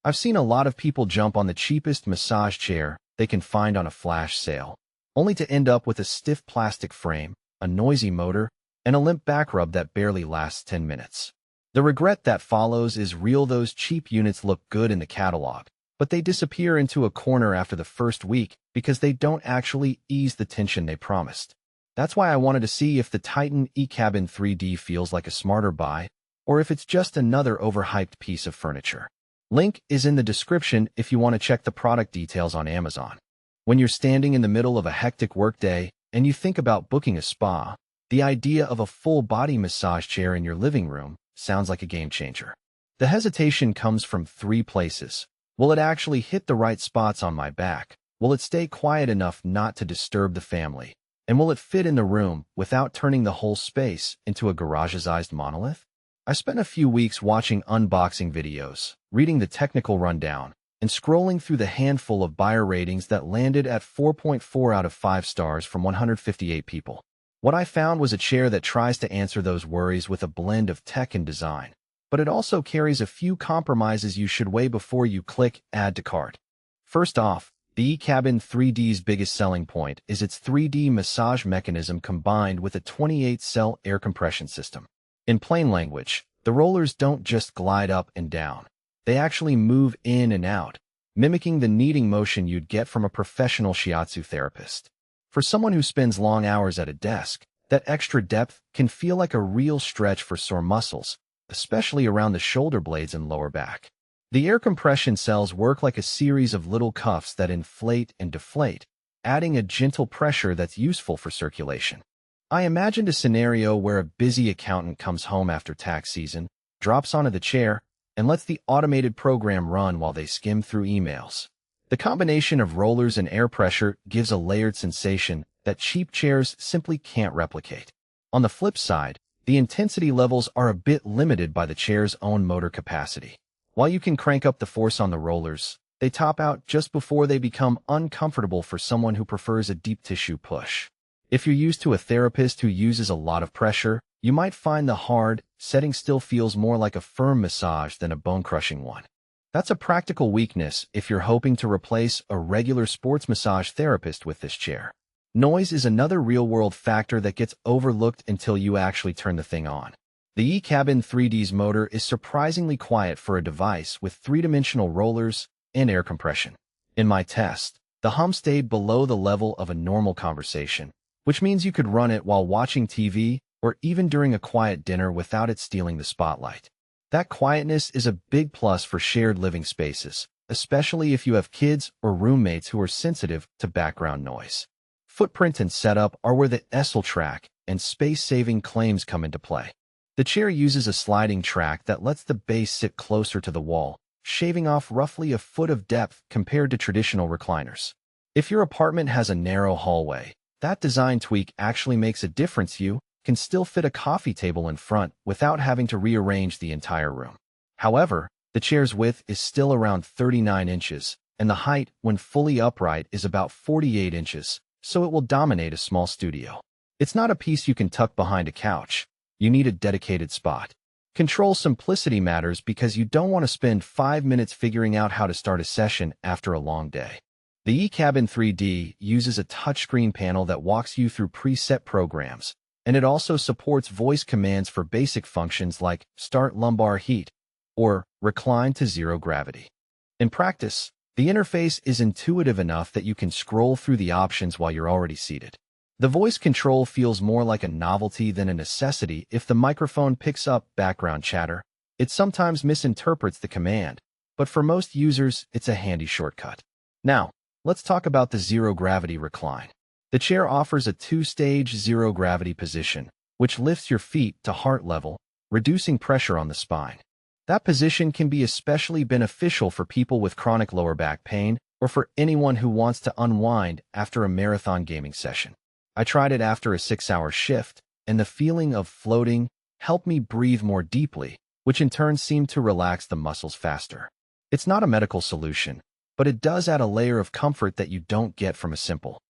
I've seen a lot of people jump on the cheapest massage chair they can find on a flash sale, only to end up with a stiff plastic frame, a noisy motor, and a limp back rub that barely lasts 10 minutes. The regret that follows is real. Those cheap units look good in the catalog, but they disappear into a corner after the first week because they don't actually ease the tension they promised. That's why I wanted to see if the Titan eCabin 3D feels like a smarter buy, or if it's just another overhyped piece of furniture. Link is in the description if you want to check the product details on Amazon. When you're standing in the middle of a hectic workday and you think about booking a spa, the idea of a full-body massage chair in your living room sounds like a game changer. The hesitation comes from 3 places. Will it actually hit the right spots on my back? Will it stay quiet enough not to disturb the family? And will it fit in the room without turning the whole space into a garage-sized monolith? I spent a few weeks watching unboxing videos, reading the technical rundown, and scrolling through the handful of buyer ratings that landed at 4.4 out of 5 stars from 158 people. What I found was a chair that tries to answer those worries with a blend of tech and design, but it also carries a few compromises you should weigh before you click Add to Cart. First off, the eCabin 3D's biggest selling point is its 3D massage mechanism combined with a 28-cell air compression system. In plain language, the rollers don't just glide up and down. They actually move in and out, mimicking the kneading motion you'd get from a professional Shiatsu therapist. For someone who spends long hours at a desk, that extra depth can feel like a real stretch for sore muscles, especially around the shoulder blades and lower back. The air compression cells work like a series of little cuffs that inflate and deflate, adding a gentle pressure that's useful for circulation. I imagined a scenario where a busy accountant comes home after tax season, drops onto the chair, and lets the automated program run while they skim through emails. The combination of rollers and air pressure gives a layered sensation that cheap chairs simply can't replicate. On the flip side, the intensity levels are a bit limited by the chair's own motor capacity. While you can crank up the force on the rollers, they top out just before they become uncomfortable for someone who prefers a deep tissue push. If you're used to a therapist who uses a lot of pressure, you might find the hard setting still feels more like a firm massage than a bone-crushing one. That's a practical weakness if you're hoping to replace a regular sports massage therapist with this chair. Noise is another real-world factor that gets overlooked until you actually turn the thing on. The eCabin 3D's motor is surprisingly quiet for a device with 3-dimensional rollers and air compression. In my test, the hum stayed below the level of a normal conversation, which means you could run it while watching TV or even during a quiet dinner without it stealing the spotlight. That quietness is a big plus for shared living spaces, especially if you have kids or roommates who are sensitive to background noise. Footprint and setup are where the ESL track and space-saving claims come into play. The chair uses a sliding track that lets the base sit closer to the wall, shaving off roughly a foot of depth compared to traditional recliners. If your apartment has a narrow hallway, that design tweak actually makes a difference. You can still fit a coffee table in front without having to rearrange the entire room. However, the chair's width is still around 39 inches, and the height, when fully upright, is about 48 inches, so it will dominate a small studio. It's not a piece you can tuck behind a couch. You need a dedicated spot. Control simplicity matters because you don't want to spend 5 minutes figuring out how to start a session after a long day. The eCabin 3D uses a touchscreen panel that walks you through preset programs, and it also supports voice commands for basic functions like start lumbar heat or recline to zero gravity. In practice, the interface is intuitive enough that you can scroll through the options while you're already seated. The voice control feels more like a novelty than a necessity. If the microphone picks up background chatter, it sometimes misinterprets the command, but for most users, it's a handy shortcut. Now, let's talk about the zero-gravity recline. The chair offers a 2-stage zero-gravity position, which lifts your feet to heart level, reducing pressure on the spine. That position can be especially beneficial for people with chronic lower back pain or for anyone who wants to unwind after a marathon gaming session. I tried it after a 6-hour shift, and the feeling of floating helped me breathe more deeply, which in turn seemed to relax the muscles faster. It's not a medical solution, but it does add a layer of comfort that you don't get from a simple